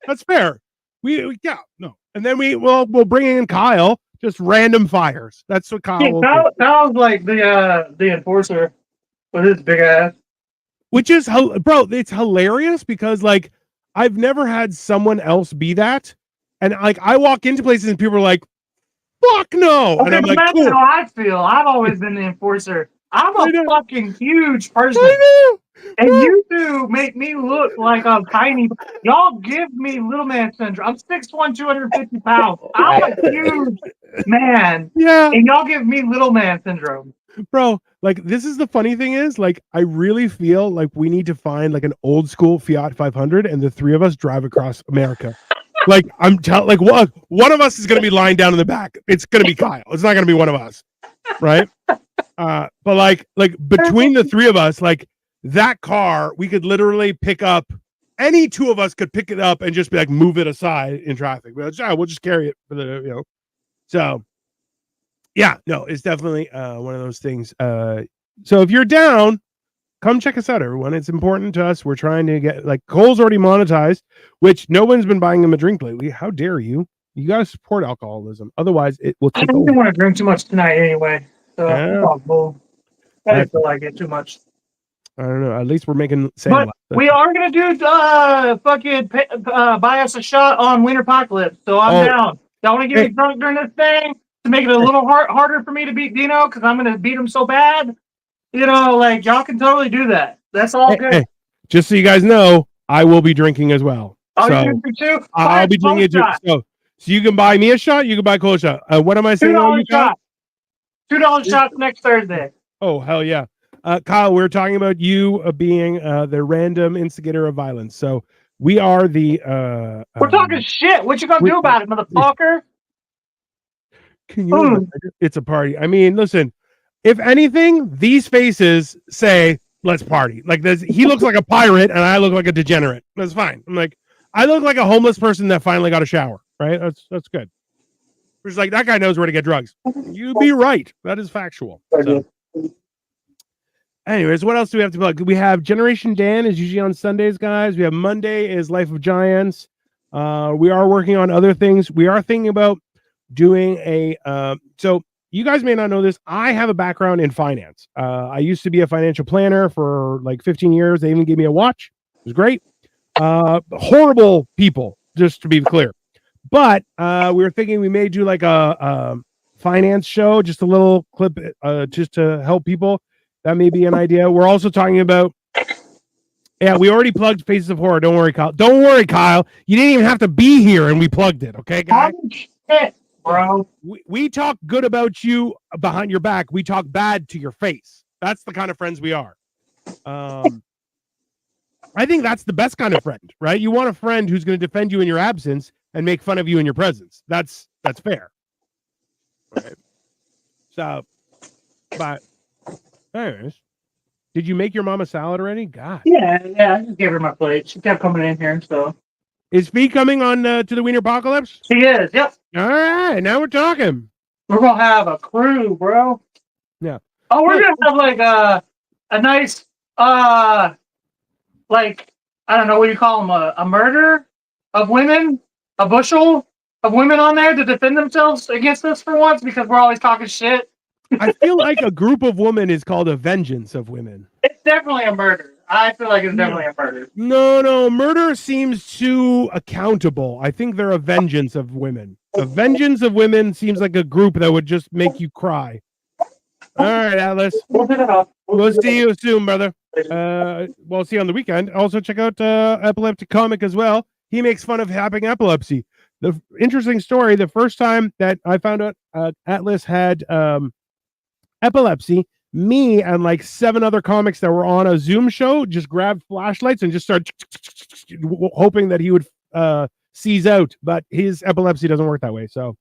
that's fair. And then we'll bring in Kyle. Just random fires. That's what Kyle will do. Kyle's like the enforcer with his big ass. Which is, bro, it's hilarious because like I've never had someone else be that, and like I walk into places and people are like, "Fuck no," and I'm like, "That's cool. how I feel. I've always been the enforcer. I'm a fucking huge person. And you two make me look like I'm tiny. Y'all give me little man syndrome. I'm 6'1", 250 pounds. I'm a huge man. Yeah. And y'all give me little man syndrome. Bro, like this is the funny thing is, like, I really feel like we need to find like an old school Fiat 500 and the three of us drive across America. Like like one of us is gonna be lying down in the back. It's gonna be Kyle. It's not gonna be one of us. Right? But like between the three of us, like that car, we could literally pick up, any two of us could pick it up and just be like, move it aside in traffic. We'll just carry it for the, you know. So yeah, no, it's definitely one of those things. So if you're down, come check us out, everyone. It's important to us. We're trying to get, like, Cole's already monetized, which no one's been buying him a drink lately. How dare you? You got to support alcoholism. Otherwise, it will take over. I don't want to drink too much tonight anyway. So I didn't feel like it too much. I don't know. At least we're making. But we are gonna do buy us a shot on Wiener Apocalypse. So I'm down. Y'all want to get me drunk during this thing to make it a little harder for me to beat Dino because I'm gonna beat him so bad. You know, like y'all can totally do that. That's all good. Hey, just so you guys know, I will be drinking as well. I'll be drinking too. I'll be drinking it too. So you can buy me a shot. You can buy Cole a shot. What am I saying? $2 shot. $2 shots next Thursday. Oh hell yeah. Kyle, we're talking about you being the random instigator of violence. So we are the. We're talking shit. What you gonna do about it, motherfucker? Can you? It's a party. I mean, listen. If anything, these faces say, "Let's party." Like this, he looks like a pirate, and I look like a degenerate. That's fine. I'm like, I look like a homeless person that finally got a shower. Right? That's good. It's like that guy knows where to get drugs. You'd be right. That is factual. So. Anyways, what else do we have to plug? We have Generation Dan is usually on Sundays, guys. We have Monday is Life of Giants. We are working on other things. We are thinking about doing a so you guys may not know this. I have a background in finance. I used to be a financial planner for like 15 years. They even gave me a watch. It was great. Horrible people, just to be clear. But we were thinking we may do like a finance show, just a little clip just to help people. That may be an idea. We're also talking about, we already plugged Faces of Horror. Don't worry, Kyle. Don't worry, Kyle. You didn't even have to be here, and we plugged it. Okay, guys? Shit, bro. We talk good about you behind your back. We talk bad to your face. That's the kind of friends we are. I think that's the best kind of friend, right? You want a friend who's going to defend you in your absence and make fun of you in your presence. That's fair. Right. So, but. Anyways, did you make your mom a salad already? God. Yeah. I just gave her my plate. She kept coming in here, so. Is Fee coming on to the Wiener Apocalypse? She is. Yep. All right, now we're talking. We're gonna have a crew, bro. Yeah. Oh, we're gonna have like a nice like I don't know what you call them, a murder of women, a bushel of women on there to defend themselves against us for once because we're always talking shit. I feel like a group of women is called a vengeance of women. It's definitely a murder. I feel like it's definitely a murder. No, murder seems too accountable. I think they're a vengeance of women. A vengeance of women seems like a group that would just make you cry. All right, Atlas. We'll see you soon, brother. We'll see you on the weekend. Also, check out Epileptic Comic as well. He makes fun of having epilepsy. The interesting story, the first time that I found out Atlas had epilepsy, me and like 7 other comics that were on a Zoom show just grabbed flashlights and just started hoping that he would seize out, but his epilepsy doesn't work that way. So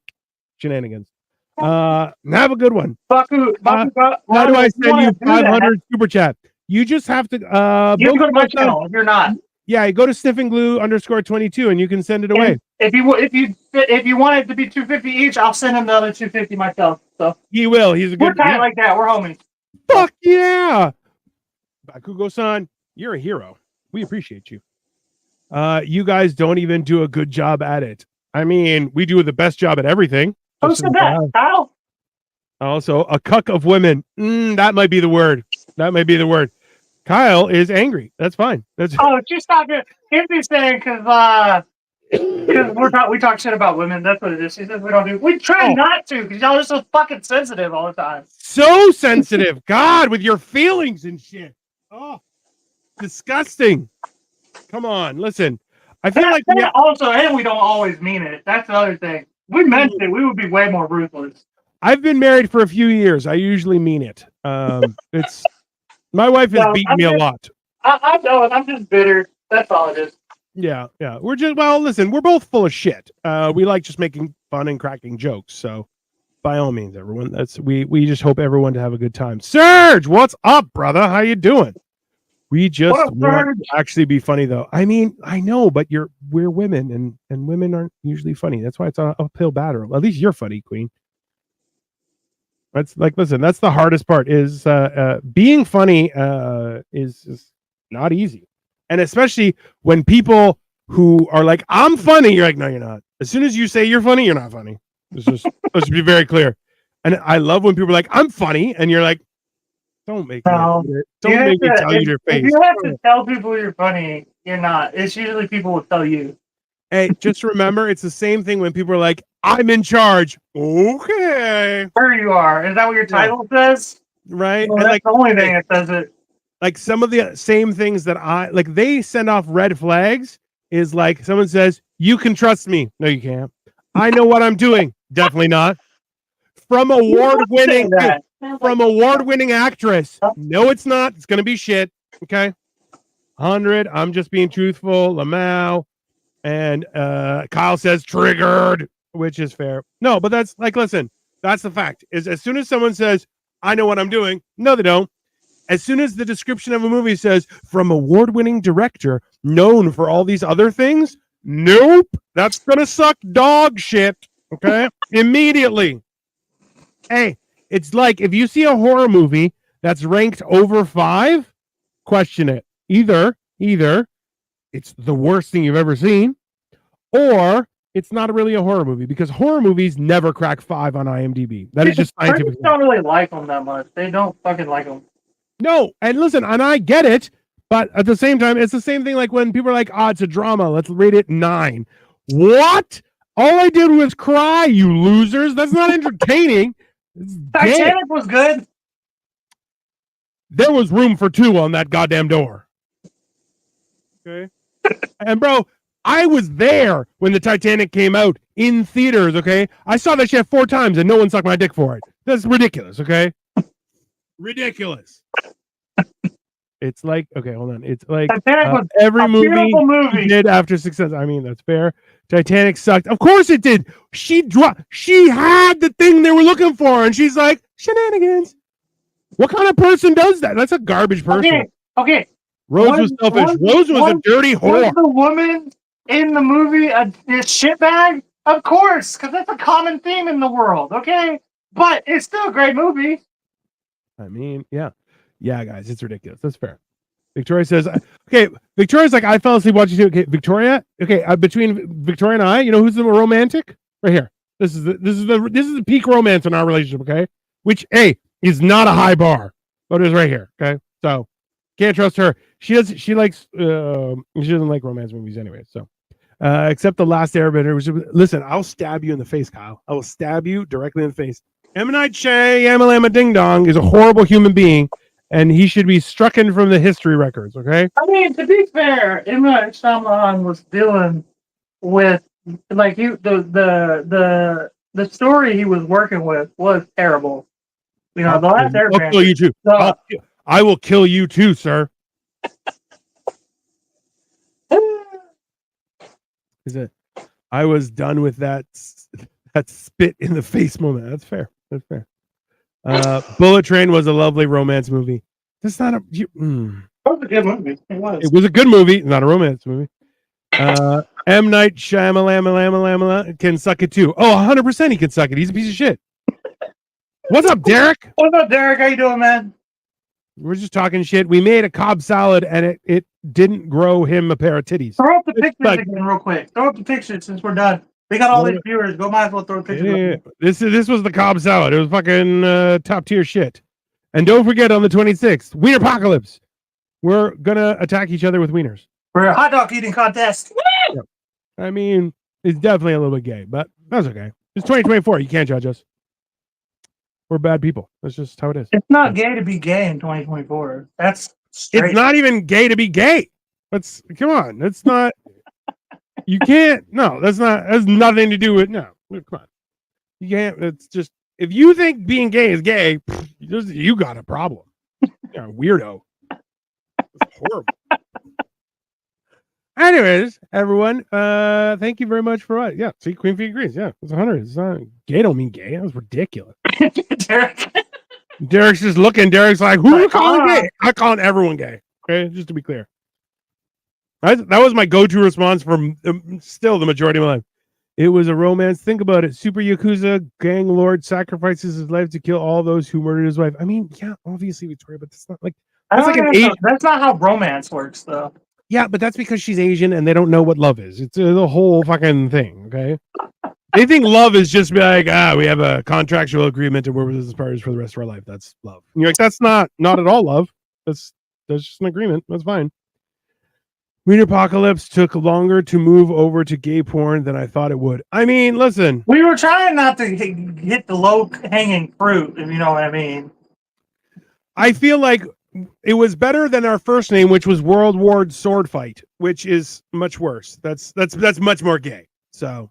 shenanigans. Have a good one. How do I send you 500 super chat? You just have to you can go to my channel if you're not. Yeah, you go to sniffingglue_22 and you can send it away. If you want it to be 250 each, I'll send him the other 250 myself. So he will. He's a good. We're tight like that. We're homies. Fuck yeah, Bakugo-san, you're a hero. We appreciate you. You guys don't even do a good job at it. I mean, we do the best job at everything. Who said that, Kyle? Also, a cuck of women. That might be the word. Kyle is angry. That's fine. She's not good. Can't be saying because we talk shit about women. That's what it is. She says we don't do. We try not to because y'all are so fucking sensitive all the time. So sensitive, God, with your feelings and shit. Oh, disgusting. Come on, listen. I feel like we don't always mean it. That's the other thing. We meant it. We would be way more ruthless. I've been married for a few years. I usually mean it. It's my wife has beaten me a lot. I know it. I'm just bitter. That's all it is. Yeah. We're listen, we're both full of shit. We like just making fun and cracking jokes. So by all means, everyone, we just hope everyone to have a good time. Serge, what's up, brother? How you doing? We just want to actually be funny though. I mean, I know, but we're women and women aren't usually funny. That's why it's an uphill battle. At least you're funny, Queen. That's listen, that's the hardest part is being funny is not easy. And especially when people who are like, I'm funny, you're like, no, you're not. As soon as you say you're funny, you're not funny. Let's be very clear. And I love when people are like, I'm funny, and you're like, don't make me tell you to your face. If you have to tell people you're funny, you're not. It's usually people will tell you. Hey, just remember, it's the same thing when people are like, I'm in charge. Okay. Where you are. Is that what your title says? Right. Well, that's the only thing that says it. Like some of the same things that they send off red flags is like someone says, you can trust me. No, you can't. I know what I'm doing. Definitely not. From award-winning actress. No, it's not. It's going to be shit. Okay. 100. I'm just being truthful. Lamau. And Kyle says triggered, which is fair. No, but that's listen, that's the fact. Is as soon as someone says, I know what I'm doing, no, they don't. As soon as the description of a movie says from award-winning director known for all these other things, nope, that's gonna suck dog shit. Okay. Immediately. Hey, it's like if you see a horror movie that's ranked over 5, question it. Either it's the worst thing you've ever seen, or it's not really a horror movie, because horror movies never crack 5 on IMDb. That is just scientific. People don't really like them that much. They don't fucking like them. No, and listen, and I get it, but at the same time, it's the same thing like when people are like, it's a drama, let's rate it 9. What? All I did was cry, you losers. That's not entertaining. Titanic was good. There was room for 2 on that goddamn door. Okay. And bro, I was there when the Titanic came out in theaters, okay? I saw that shit 4 times and no one sucked my dick for it. That's ridiculous, okay? Ridiculous. It's like, okay, hold on. It's like every movie did after success. I mean, that's fair. Titanic sucked. Of course it did. She had the thing they were looking for, and she's like, shenanigans. What kind of person does that? That's a garbage person. Okay. Rose was selfish. Rose was a dirty whore. Was the woman in the movie a shitbag? Of course, because that's a common theme in the world, okay? But it's still a great movie. I mean, yeah. Yeah, guys, it's ridiculous. That's fair. Victoria says, okay, Victoria's like, I fell asleep watching too. Okay, Victoria, okay, between Victoria and I, you know who's the romantic? Right here. This is the peak romance in our relationship, okay? Which, is not a high bar, but it is right here, okay? So, Can't trust her. She doesn't. She likes. She doesn't like romance movies anyway. So, except the Last Airbender. Which, listen, I'll stab you in the face, Kyle. I will stab you directly in the face. M. Night Shyamalan Ding Dong is a horrible human being, and he should be strucken from the history records. Okay. I mean, to be fair, M. Night Shyamalan was dealing with like the story he was working with was terrible. You know, the Last Airbender. I'll kill you too. I will kill you too, sir. Is it? I was done with that spit in the face moment. That's fair. That's fair. Bullet Train was a lovely romance movie. That's not a. It was a good movie. It was a good movie, not a romance movie. M. Night Shyamalan can suck it too. Oh, 100% he can suck it. He's a piece of shit. What's up, Derek? What's up, Derek? How you doing, man? We're just talking shit. We made a Cobb salad, and it didn't grow him a pair of titties. Throw up the pictures again real quick. Throw up the pictures since we're done. We got all these viewers. Go might as well throw pictures. Yeah. This was the Cobb salad. It was fucking top tier shit. And don't forget on the 26th, Wiener Apocalypse. We're gonna attack each other with wieners. For a hot dog eating contest. Yeah. I mean, it's definitely a little bit gay, but that's okay. It's 2024. You can't judge us. We're bad people. That's just how it is. It's not gay to be gay in 2024. That's straight. It's not even gay to be gay. Come on. That's not. You can't. No, that's not. Has nothing to do with. No, come on. You can't. It's just if you think being gay is gay, you got a problem. You're a weirdo. It's horrible. Anyways, everyone, thank you very much for what? Yeah, see, Queen Fee agrees. Yeah, it's 100. It's not gay. Don't mean gay. That was ridiculous. Derek's just looking. Derek's like, who are you calling gay? I call everyone gay. Okay, just to be clear. That was my go-to response for still the majority of my life. It was a romance. Think about it. Super Yakuza gang lord sacrifices his life to kill all those who murdered his wife. I mean, yeah, obviously, Victoria, but that's not like that's not how romance works, though. Yeah, but that's because she's Asian and they don't know what love is. It's the whole fucking thing, okay? They think love is just be like, we have a contractual agreement and we're business partners for the rest of our life. That's love. And you're like, that's not at all love. That's just an agreement. That's fine. Wiener Apocalypse took longer to move over to gay porn than I thought it would. I mean, listen. We were trying not to hit the low-hanging fruit, if you know what I mean. I feel like it was better than our first name, which was World War Sword Fight, which is much worse. That's much more gay. So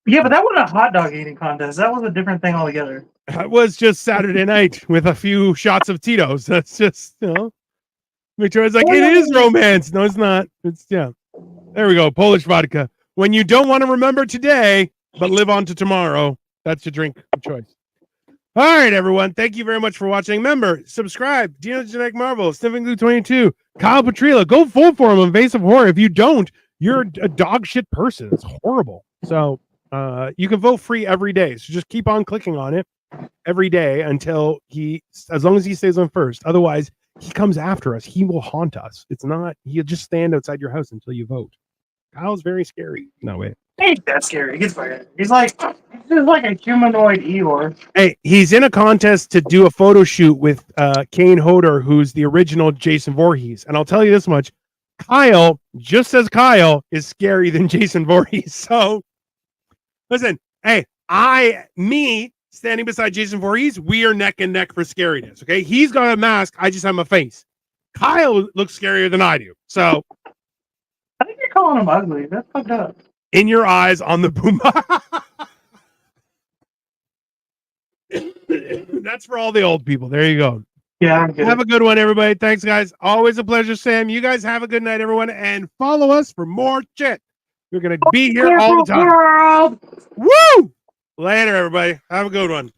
yeah, but that wasn't a hot dog eating contest. That was a different thing altogether. It was just Saturday night with a few shots of Tito's. That's just, Victoria's like, it is romance. No, it's not. It's There we go. Polish vodka. When you don't want to remember today, but live on to tomorrow, that's your drink of choice. All right, everyone. Thank you very much for watching. Remember, subscribe. Dino's Genetic Marvel, Sniffing Glue 22, Kyle Petrila. Go full for him on Face of Horror. If you don't, you're a dog shit person. It's horrible. So you can vote free every day. So just keep on clicking on it every day until as long as he stays on first. Otherwise, he comes after us. He will haunt us. It's not, he'll just stand outside your house until you vote. Kyle's very scary. No, wait. Ain't that scary. He's like a humanoid Eeyore. Hey, he's in a contest to do a photo shoot with Kane Hodder, who's the original Jason Voorhees. And I'll tell you this much. Kyle, just as Kyle, is scary than Jason Voorhees. So, listen, hey, me standing beside Jason Voorhees, we are neck and neck for scariness, okay? He's got a mask. I just have my face. Kyle looks scarier than I do. So, I think you're calling him ugly. That's fucked up. In your eyes on the boom. That's for all the old people. There you go. Yeah. Have a good one, everybody. Thanks, guys. Always a pleasure, Sam. You guys have a good night, everyone, and follow us for more shit. We're gonna be here all the time. Woo! Later, everybody. Have a good one.